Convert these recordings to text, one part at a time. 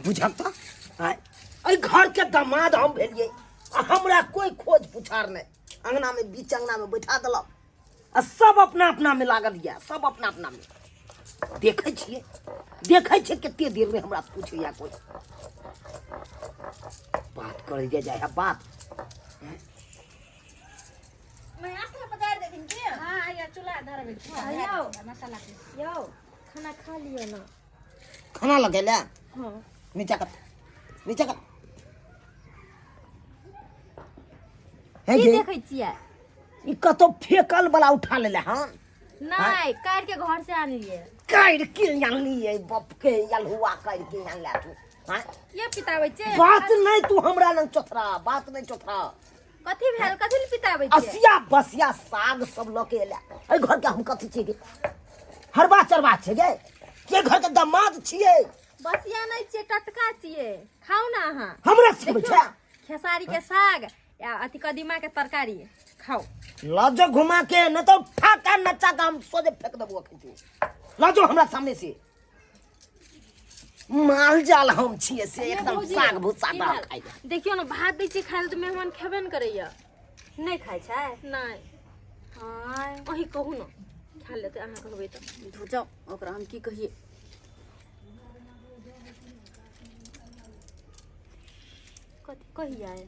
बुझता आई घर के दामाद हम भेलिए हमरा कोई खोज पुछार नहीं अंगना में बीच अंगना में बैठा दिलक आ सब अपना अपना में लागल या सब अपना अपना में देखे छिए कितने देर में हमरा पूछे या कोई बात कर जाए बात मैं आटा पकाए देथिन के हां या चूल्हा धरबे यो मसाला के यो खाना खा लियो ना खाना लगेला हां नीचा कर हे की देखै छियै ई कतो फेकल वाला उठा लेले हन नहीं काट के घर से आनलिए काट के आनलिए बाप के यलहुआ काट के आन ला तू हां ये पिताबै छे बात नहीं तू हमरा न चोथरा बात नहीं चोथरा कथि भेल कथि ल पिताबै छे असिया बसिया साग सब लके एला ए घर के हम कथि छिए गे हरबा चरबा छे गे के घर के दामाद छिए बसिया नहीं छे टटका छिए खाऊ ना अहां हमरा सब छे खेसारी के साग या अति कदीमा के तरकारी खाओ लाजो घुमा के न तो ठाका नचा का हम सोजे फेंक देबो खिचू लाजो हमरा सामने से माल जाल हम छिए से एकदम साग भूसा डाल खाइ देखियो ना भात दै छी खाइल त मेहमान खेबे न करैया नहीं खाइ छै नहीं हाय ओही कहू न खा लेते अहाँ कहबै त धुजाओ ओकरा हम की कहिए कथि कहिया है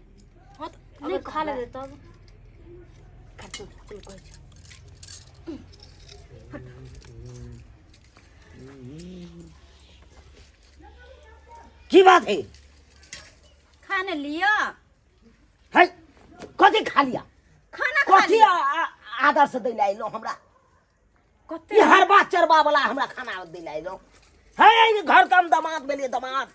हां नहीं खा ले तब चल कह की बात है खाने लिया है कथि खा लिया खाना खा कथि लिया आदर से दै लाइलो हमरा कते ये हरबा चरबा वाला हमरा खाना दै लाइलो है घर का दामाद बेलिए दामाद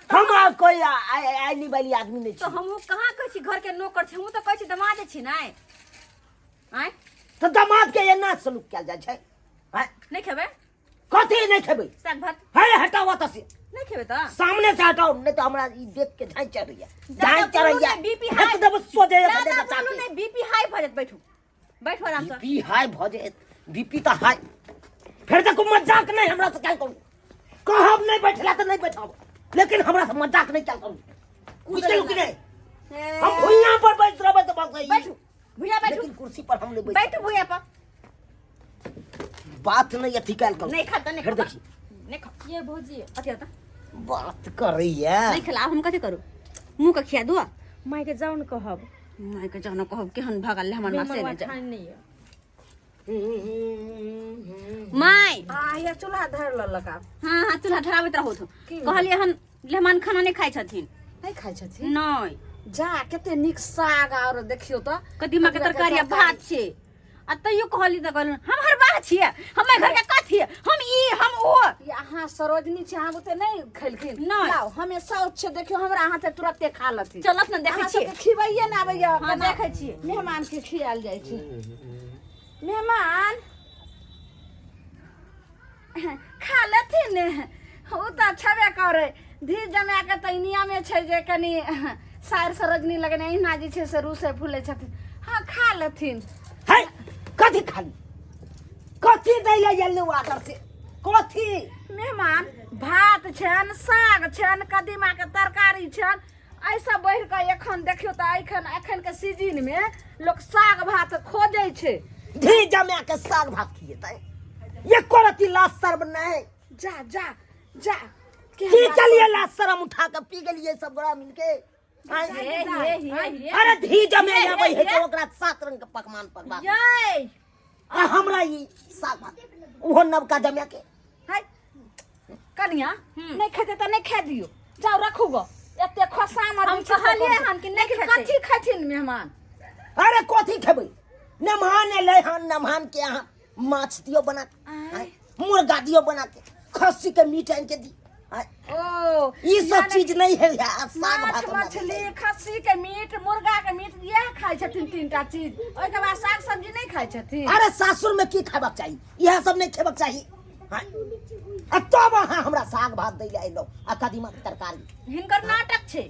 हम कोई आईनी वाली आदमी नहीं तो हम कहां कहै छी घर के नौकर छी हम तो कहै छी दामाद छी नहीं आय तो दामाद के एना सलूक कैल जाय छै नहीं खेबे कथि नहीं खेबै साग भात है हटाओ त से नहीं खेबे त सामने से हटाओ नहीं तो हमरा ई देख के झाई चढ़ रही है झाई चढ़ रही है बीपी हाई एकदम सोजे ज्यादा बोलू नहीं बीपी हाई भ जात बैठो आराम से बीपी हाई भ जाए बीपी तो हाई फिर तक मजाक नहीं हमरा से क्या करू कहब नहीं बैठला तो नहीं बैठब लेकिन हमरा से मजाक नहीं चल करू उछल कि नहीं हम भुइया पर बैठ रहबे तो बस बैठो भुइया बैठो लेकिन कुर्सी पर हम नहीं बैठ बैठो भुइया पर बात नहीं अथी कैल करू नहीं खाता नहीं फिर खाता देखी नहीं खा ये भौजी अथी आता बात कर रही है नहीं खला हम कथि करू मुंह का खिया दो माय के जाउन कहब माय के जाउन कहब केहन भागल हमर मासे नहीं जा माय या चूल्हा धर ललका हां हां चूल्हा धराबैत रहौ तो कहलिए हम लेहमान खाना नहीं खाइ छथिन नहीं खाइ छथिन नहीं जा केते निक साग और देखियो त कदीमा के तरकारी भात छे आ तइयो कहली त कहल हम हर बात छिए हमर घर के कथि हम ई हम ओ यहाँ सरोजनी छै हम ओते नहीं खैलखिन नहीं। लाओ हमें साउथ छै देखियो हमरा हाथे तुरंते खा लथि चलत न देखै छिए खिबैये ना आबैया हां देखै छिए मेहमान के खियाल जाय छै मेहमान खा लथिन ओ त छबे करे धी जमा के तैनिया में छै जे कनी सार सरोजनी लगने इना जे छै से रूसे फूले छथिन हां खा लथिन है कथि खाली कथि दैले येल्लो वाटर से कथि मेहमान भात छन साग छन कदीमा के तरकारी छन ऐसा बढ़ के एखन देखियो त एखन के सीजन में लोग साग भात खोजे छै धी जमा के साग भात खिएतै ये कोरती लाश शर्म नहीं जा जा जा की चलिए लाश शर्म उठा के पी गेलिए सब गोरा मिलके अरे धी जमे आबै है तो ओकरा 7 रंग के पकवान पकवा जय आ हमरा ई साग भात ओहो नवका जमे के है कनिया नहीं खेते त नहीं खा दियो जाओ रखू गो एते खोसा मर हम कहलिए हम कि नहीं खेते कथि खथिन मेहमान अरे कथि खेबै मेहमान एलै हन मेहमान के यहाँ माछ दियो बना के मुर्गा दियो बना के खस्सी के मीट आन के दी ओ ये सब चीज नहीं है यार साग माछ भात मछली खस्सी के मीट मुर्गा के मीट यह खाइ छथिन तीनटा चीज ओइ के बाद साग सब्जी नहीं खाइ छथिन अरे सासुर में की खाबक चाहिए यह सब नहीं खेबक चाहिए तब अहाँ हमरा साग भात दै ले अइलो आ कदीमा के तरकारी हिनकर नाटक छे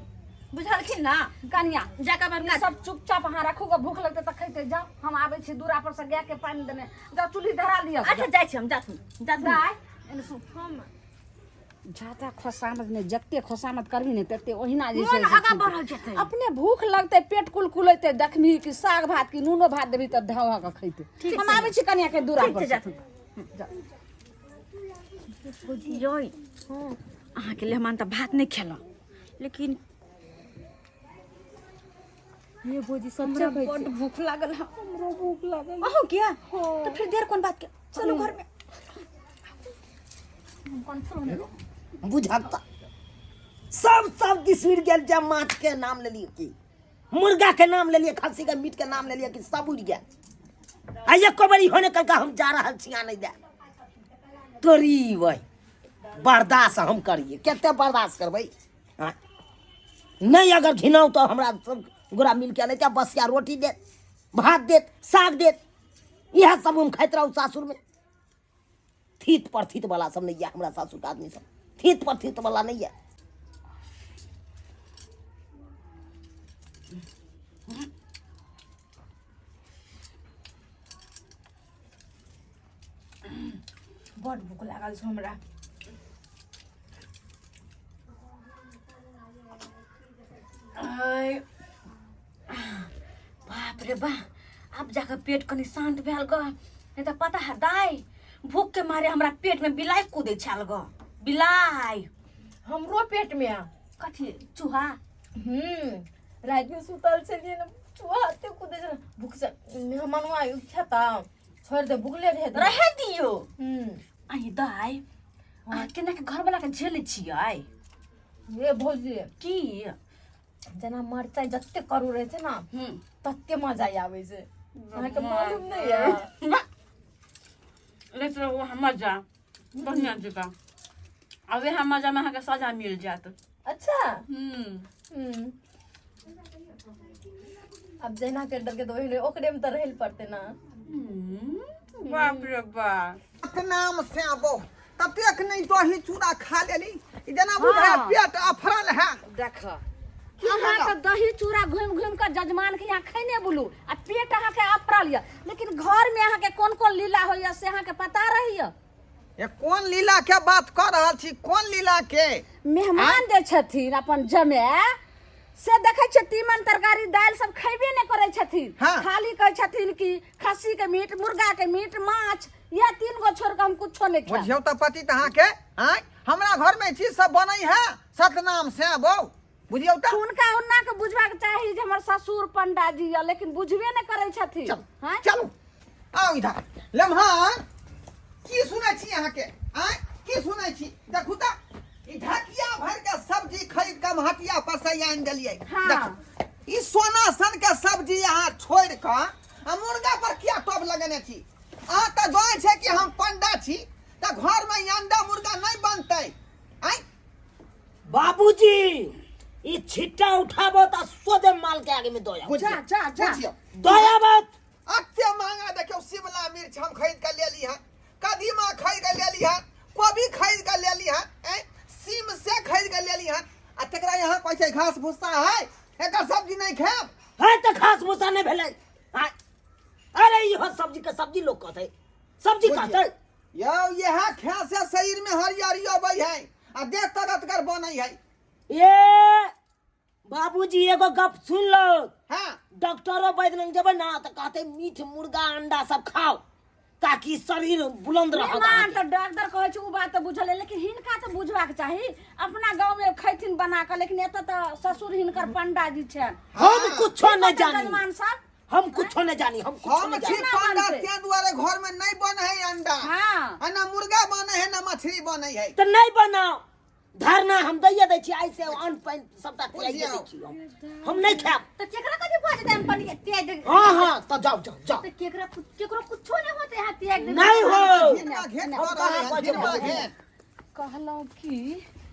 बुझलखिन ना कनिया जाका बरका सब चुपचाप अहाँ रखूगा भूख लगते त खैते जाओ हम आबै छी दूरा पर से गाय के पानी देने जाओ चूल्ही धरा लियो अच्छा जाय छी हम जाथुन गाय एने सुन हम ज्यादा खोसामत ने जत्ते खोसामत करबी ने तत्ते ओहिना जे मोन छै आगा बढ़ल जेतै। अपने भूख लगते पेट कुलकुलेते देखबी कि साग भात की नूनो भात देबी त धावा के खैते। हम आबै छी कनिया के दूरा पर जाथु भौजी योई अहाँ के मेहमान त भात नहीं खेला लेकिन ये भौजी हमरा समझा बड़ भूख लागल है। हमरो भूख लागल अहो क्या तो फिर देर कौन बात के चलो घर में बुझाता सब दिसुर गेल जब माछ के नाम ले लिए कि मुर्गा के नाम ले लिए खस्सी के मीट के नाम ले लिए कि सब उड़ गया। आ एको बड़ी होने कल का हम जा रहा छिया नहीं दे तोरी वही बर्दाश्त हम करिए केते बर्दाश्त करबै। हाँ नहीं अगर घिनाऊ तो हमरा सब गोरा मिल के नहीं बसिया रोटी दे भात दे साग दे यह सब हम खाइत रहू सासुर में। थीत पर थीत वाला सब नहीं है हमरा सासुर का आदमी सब थीत पर थीत वाला नहीं है। बड़ भूख लागल छै हमरा। आय बाप रे बा अब जाकर पेट कनी शांत भेल ग नहीं तो पता है दाई भूख के मारे हमरा पेट में बिलाई कूदे छल ग बिलाई हमरो पेट में कथी चूहा रात में सुतल छलिए न चुहाते कूदे छल भूख से मेहमानवा खाता छोड़ दे भूखले रहे दियो। आई दाई केना के घर वाला के झेले छियै ये भौजी की जना मरचाई जत्ते करू रहे छै ना तत्ते मजा आवे छै अहाँ के मालूम नहीं है। लेकिन वो मजा बढ़िया जगह अब वह मजा में अहाँके सजा मिल जात। अच्छा अब जना के डर के तो ओही ओकरे में त रहल पड़ते ना। बाप रे बाप नाम से आबो तब तक नहीं तो ही चूड़ा खा लेली जना बुझा पेट अफरल है। देख अहाँ तो दही चूड़ा घूम घूम कर जजमान के यहाँ खैने बुलू आ पेट अहाँ के अफरल या लेकिन घर में अहाँ के कौन कौन लीला होइया से अहाँ के पता रही ये कौन लीला के बात कर रहल छी कौन लीला के मेहमान दे छथिन अपन जमे से देखे छ तीमन तरकारी दाल सब खैबे नहीं करे छथिन। हाँ। खाली कहे छथिन कि खस्सी के मीट मुर्गा के मीट माछ या 3 गो छोड़ के हम कुछो नहीं खाए। बुझियो त पति तहाँ के आय हमरा घर में चीज सब बनई है सतनाम से आबो बुझियो त उनका उन्ना के बुझबाक चाही जे हमर ससुर पंडा जी या लेकिन बुझबे नहीं करे छथिन। हाँ? चलो आओ इधर लम्हा की सुनै छी अहाँ के आय की सुनै छी देखू त ई ढकिया भर के सब्जी खरीद के महटिया पर से आन देलिए। हाँ। देखो ई सोना सन के सब्जी यहाँ छोड़ के आ मुर्गा पर किया टोप लगने छी। आ त जाय छै कि हम पंडा छी त घर में अंडा मुर्गा नहीं बनतै। आय बाबूजी ये छिट्टा उठाबो तो सोदे माल के आगे में दोया बुझियो दोया बात अत्ते महंगा देखियो शिमला मिर्च हम खरीद के ले ली है कदीमा खरीद के ले ली है कोबी खरीद के ले ली है सीम से खरीद के ले ली है आ तकरा यहाँ कोई छै घास भूसा है एकर सब्जी नहीं खाब है तो खास भूसा नहीं भेलै। हाँ। अरे यह सब्जी के सब्जी लोग कहते सब्जी कहते यो यह खा से शरीर में हरियरी अबै है आ देह तरतगर बनै है। ये बाबूजी एगो गप सुन लो हां डॉक्टरों वैद्य लंग जब ना तो कहते मीट मुर्गा अंडा सब खाओ ताकि शरीर बुलंद रहे। मेहमान तो डॉक्टर कहे छै उ बात तो बुझल है लेकिन हिनका तो बुझबाक चाही अपना गांव में खैथिन बना के लेकिन एत तो ससुर हिनकर पंडा जी छै हम कुछो नहीं जानी जजमान साहब हम कुछो नहीं जानी हम कुछो हम नहीं छी जानी। पंडा बनतै। ते दुआरे घर में नहीं बने है अंडा हाँ। आ ना मुर्गा बने है ना मछली बने है। तो नहीं बनाओ धरना हम दैया दै छी आई से अन्न पानि सबटा खिलाइए दै छी हम नहीं खाब। तो केकरा कथी बाजे दाम पड़ी तेज हाँ हाँ तो जाओ जाओ जाओ तो केकरो कुछो नहीं होते यहाँ त्याग दे नहीं हो घिनवा घेट हम कर कहाँ रहे बजे हैं घिनवा बजे। घेट कहलौं कि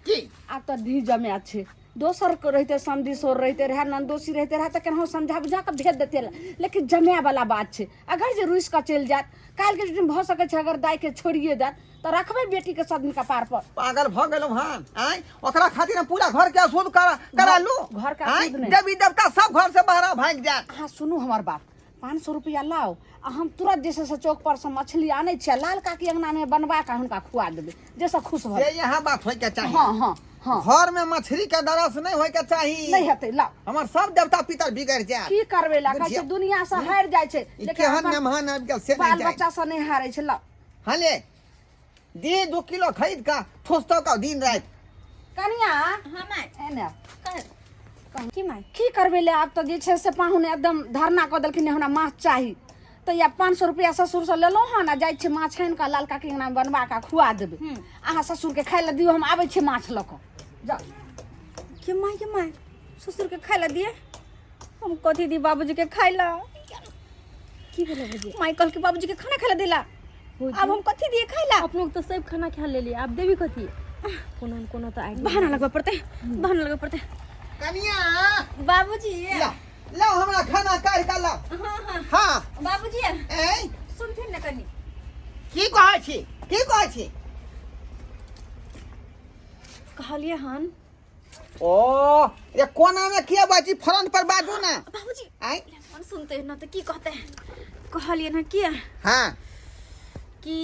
की आब तो धी जमे छै दोसर को रहते समझी सोर रहते रहे नंदोसी रहते रहे तो केनाहू समझा बुझा के भेज देते लेकिन जमे वाला बात छै अगर जे रुइस के चल जात काल के दिन भ सके छै अगर दाई के छोड़िए जात तो रखबे बेटी के सदन का पार पर पागल भ गेलौ हन आय ओकरा खातिर हम पूरा घर के अशुद्ध करा लू घर का आय अशुद्ध नहीं। देवी देवता सब घर से बाहर भाग जात। हाँ सुनू हमार बात 500 रुपया लाओ आ हम तुरंत जैसे से चौक पर से मछली आने छियै लाल काकी अंगना में बनवा के हुनका खुआ देबै जैसा खुश भऽ ये यहाँ बात होय के चाहिए। हाँ हाँ हाँ घर में मछली के दरस नहीं होय के चाहिए। नहीं हेतै लाओ हमार सब देवता पितर बिगड़ जाए। की करबै ला कहै छै दुनिया से हारि जाइ छै केहन अपन मेहमान आबि गेल से बाल नहीं जाए। बच्चा से नहीं हारै छै लाओ हाँ ले दे 2 किलो खरीद का ठोसतो का दिन रात। कनिया हाँ माय एने की माय की करबै ले आब तऽ जे छै से पाहुन एकदम धरना कऽ देलखिन हमरा माछ चाही तऽ या 500 रुपया ससुर से लेलहुँ हँ ना जाइ छै माछ आनि कऽ लाल काकी अंगना बनवा कऽ खुआ देबै अहाँ ससुर के खाय लए दियौ हम आबै छी माछ लऽ कऽ जाउ के माय ससुर के खाय ला दिए हम कथी दी बाबूजी के खाय ला की भेलै बुझी माय कल के बाबूजी के खाना खाय ला दिला अब हम कथी दिए खाय ला अपनों तो सब खाना खा ले लिया अब देवी कथी कोनो न कोनो तो आई बहाना लगबे पड़ते कनिया बाबूजी ला ला हमरा खाना काढ़ का ला। हाँ बाबूजी ए सुनथिन न कनी की कहै छी कहलिए हन ओ ये कोना में किया बाजी फ्रंट पर बाजू ना। बाबूजी आई मन सुनते न तो की कहते कहलिए न किया हाँ कि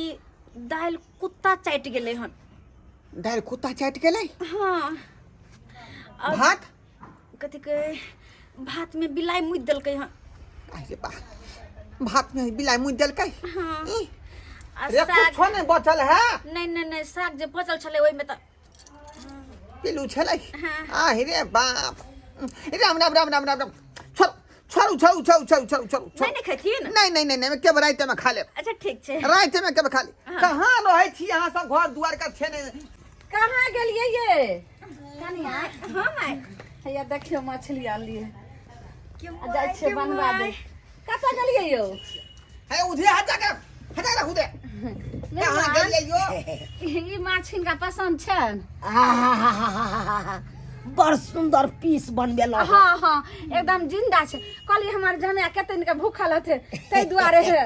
दाल कुत्ता चाट गेले हन दाल कुत्ता चाट गेलै। हाँ भात कथी के भात में बिलाई मुद देलकै हन अरे बा भात में बिलाई मुद देलकै। हाँ ई, आ रे साग कुछो नहीं बचल है नहीं साग जे बचल छले ओइ में त पिलू छलै। हाँ। आ रे बाप राम राम राम राम राम राम छोड़ू नहीं खैथिन नहीं के रात में खा ले। अच्छा ठीक छे रात में के खा ले। कहाँ रहे छी अहाँ सब घर दुआर का छे ने कहाँ गेलियै ये कनिया हाँ माय या देखियो मछली आनलिए क्यों आ जाइ छै बनवा दे कतऽ गेलियै यौ है उधे हटा रखू दे। कहाँ गेलियै यो ई माछ हिनका पसंद छन बड़ सुंदर पीस बनबेला हाँ हाँ एकदम जिंदा छै कहलिए हमर जमे कते दिन के भूखल हथे तै दुआरे है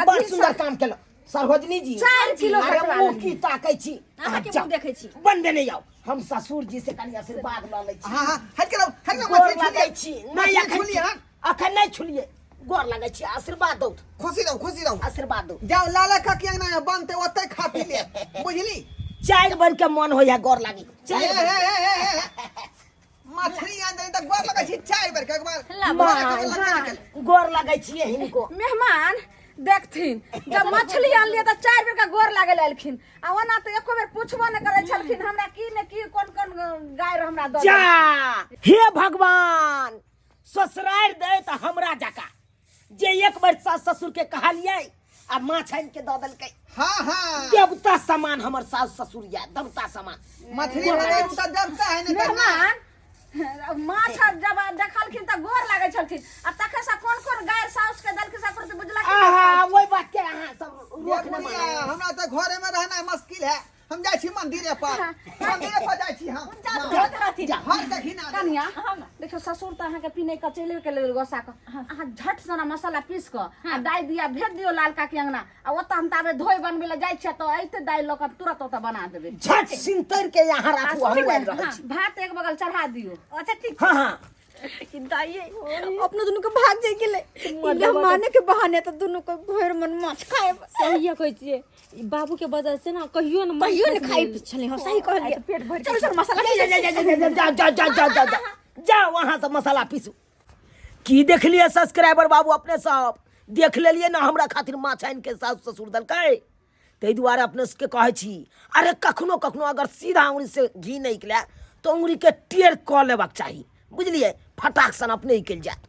बड़ सुंदर काम केलो सरभजनी जी। 4 किलो अरे कटवा मुंह लेलियै। की ताकै छी अहाँ के जाउ, मुंह देखै छी बनबे नहीं जाओ हम ससुर जी से कनी आशीर्वाद ल लै छी। हाँ हट के गोर मछली लगै छी नहीं छुली हाँ अखन नहीं छुलिए गोर लगै छी आशीर्वाद दो खुशी रहो आशीर्वाद दो जाओ लाला का के अंगना में बनते ओते खा पी ले बुझली। 4 बन के मन होया गोर लागी मछली आन दे त गोर लगा छी 4 बार के एक बार माय गोर लगै छी हिनको मेहमान देखथिन जब मछली आनलिए त 4 बेर का गोर लागे लालखिन आ ओना त एको बेर पूछबो न करे छलखिन हमरा की ने की कोन गायर हमरा दऽ जा हे भगवान ससुरार दे त हमरा जका जे एक बार सास ससुर के कहलिए आ माछ आन के दऽ देलकै। हाँ देवता समान हमर सास ससुर या देवता समान मछली बने त डरता है नहीं करना। मेहमान माछ जब देखलखिन त गोर लागे छलखिन आ तखे से कोन गायर साउस के दलके से पर बुझला आहा वही बात के अहाँ सब रोक न बुढ़िया, हमरा तो घरे में रहना मुश्किल है। हम जाय छी मंदिरे पर जाय छी हम हर देखी ना कनिया देखो ससुर त अहाँ के पीने के चले के लेल गोसा क अहाँ झट सना मसाला पीस क आ दाई दिया भेज दियो लाल काकी अंगना आ ओत हम ताबे धोई बनबे ल जाय छ त ऐते दाई लोक तुरंत ओत बना देबे झट सिंतर के यहाँ राखू हम आबि रहल छी। भात एक बगल चढ़ा दियो अच्छा ठीक हाँ हाँ दाइए अपने दोनों के भाग जाए गेले मेहमाने के बहाने तो दोनों को भर मन माछ खाए सही कहै छियै ई बाबू के वजह से ना कहियो न खाई छले हो सही कहलिए पेट भर चलो सर मसाला जा वहां से मसाला पीसू। की देख लिए सब्सक्राइबर बाबू अपने सब देख लेलिए ना हमरा खातिर माछ आनि के सास ससुर दलकै तै दुआरे अपने के कहै छी अरे कखनो अगर सीधा उंगली से घी नहीं निकले तो उंगली के टेढ़ क लेबाक चाहिए बुझलिए फटाक सन अपने निकल जात।